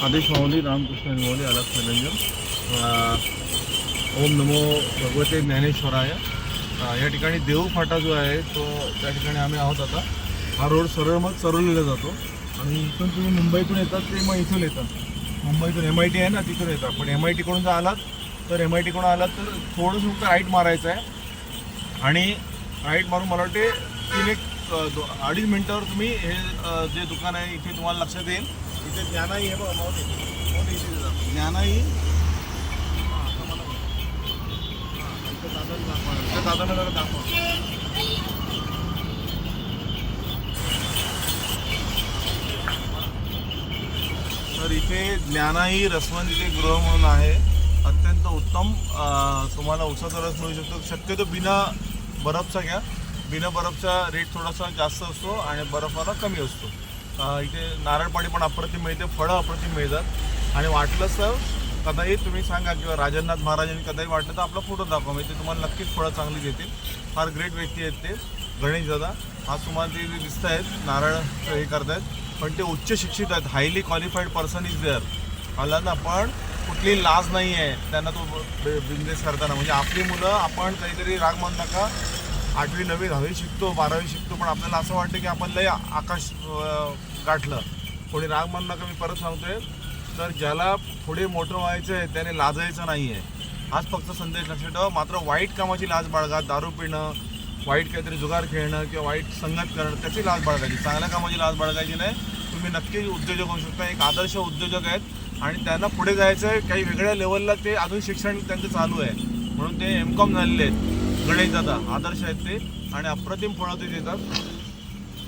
आदेश माऊली रामकृष्ण माऊली अलग निरंजन ओम नमो भगवते ज्ञानेश्वराय। या ठिकाणी देऊ फाटा जो आहे तो त्या ठिकाणी आम्ही आहोत आता। हा रोड सरळ मग चरोलीला जातो आणि इथून तुम्ही मुंबईतून येतात ते मग इथून येतात, मुंबईतून MIT आहे ना तिथून येतात। पण MIT कडून जर आलात तर MIT कडून आलात तर थोडंसं फक्त राईट मारायचं आहे आणि राईट मारून मला वाटते 3-2.5 मिनिटावर तुम्ही हे जे दुकान आहे इथे तुम्हाला लक्षात येईल। इथे ज्ञानाई आहे बघा, ज्ञानाई दादाला जरा दाखवा। तर इथे ज्ञानाई रसवंत इथे गृह म्हणून आहे, अत्यंत उत्तम तुम्हाला उसाचा रस मिळू शकतो। शक्यतो बिना बर्फचा घ्या, बिना बर्फचा रेट थोडासा जास्त असतो आणि बर्फाला कमी असतो। इथे नारळपाणी पण अप्रतिम मिळते, फळं अप्रतिम मिळतात आणि वाटलंच तर कदाही तुम्ही सांगा किंवा राजनाथ महाराजांनी कदाही वाटलं तर आपला फोटो दाखवा, म्हणजे तुम्हाला नक्कीच फळं चांगली देतील। फार ग्रेट व्यक्ती आहेत ते गणेश दादा। आज तुम्हाला ते दिसत आहेत नारळ हे करतायत, पण ते उच्च शिक्षित आहेत, highly qualified person is there. आला ना, पण कुठली लाज नाही आहे त्यांना तो बिझनेस करताना। म्हणजे आपली मुलं आपण काहीतरी राग मान नका, 8वी 9वी 10वी शिकतो, 12वी शिकतो, पण आपल्याला असं वाटतं की आपण लय आकाश गाठलं। कोणी राग मान नका, मी परत सांगतोय। तर ज्याला पुढे मोठं व्हायचं आहे त्याने लाजायचं नाही आहे, हाच फक्त संदेश लक्षात ठेवा। मात्र वाईट कामाची लाज बाळगा, दारू पिणं, वाईट काहीतरी जुगार खेळणं किंवा वाईट संगत करणं त्याची लाज बाळगायची, चांगल्या कामाची लाज बाळगायची नाही। तुम्ही नक्कीच उद्योजक होऊ शकता, एक आदर्श उद्योजक आहेत आणि त्यांना पुढे जायचं आहे। काही वेगळ्या लेवलला ते अजून शिक्षण त्यांचं चालू आहे, म्हणून ते MCOM झालेले आहेत। गणेश दादा आदर्श आहेत ते आणि अप्रतिम फळं ते देतात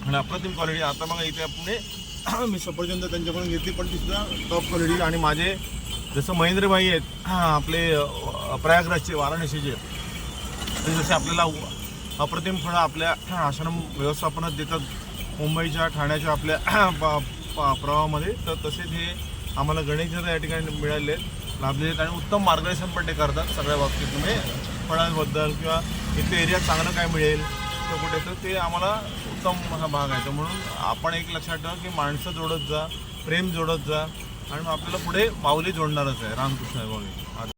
आणि अप्रतिम क्वालिटी। आता बघा इथे आपण मी सफरचंद त्यांच्याकडून घेतली, पण ती सुद्धा टॉप क्वालिटी। आणि माझे जसं महेंद्रभाई आहेत आपले प्रयागराजचे, वाराणसीचे, जसे आपल्याला अप्रतिम फळं आपल्या आश्रम व्यवस्थापनात देतात मुंबईच्या ठाण्याच्या आपल्या प्रवाहामध्ये, तर तसेच हे आम्हाला गणेश दादा या ठिकाणी मिळाले आहेत, लाभलेले आहेत आणि उत्तम मार्गदर्शन पण ते करतात सगळ्या बाबतीत। तुम्ही फळांबद्दल किंवा इथे एरियात चांगलं काय मिळेल तर कुठे, तर ते आम्हाला उत्तम हा भाग आहे। तर म्हणून आपण एक लक्षात ठेवा की माणसं जोडत जा, प्रेम जोडत जा आणि आपल्याला पुढे माऊली जोडणारच आहे। रामकृष्ण माऊली।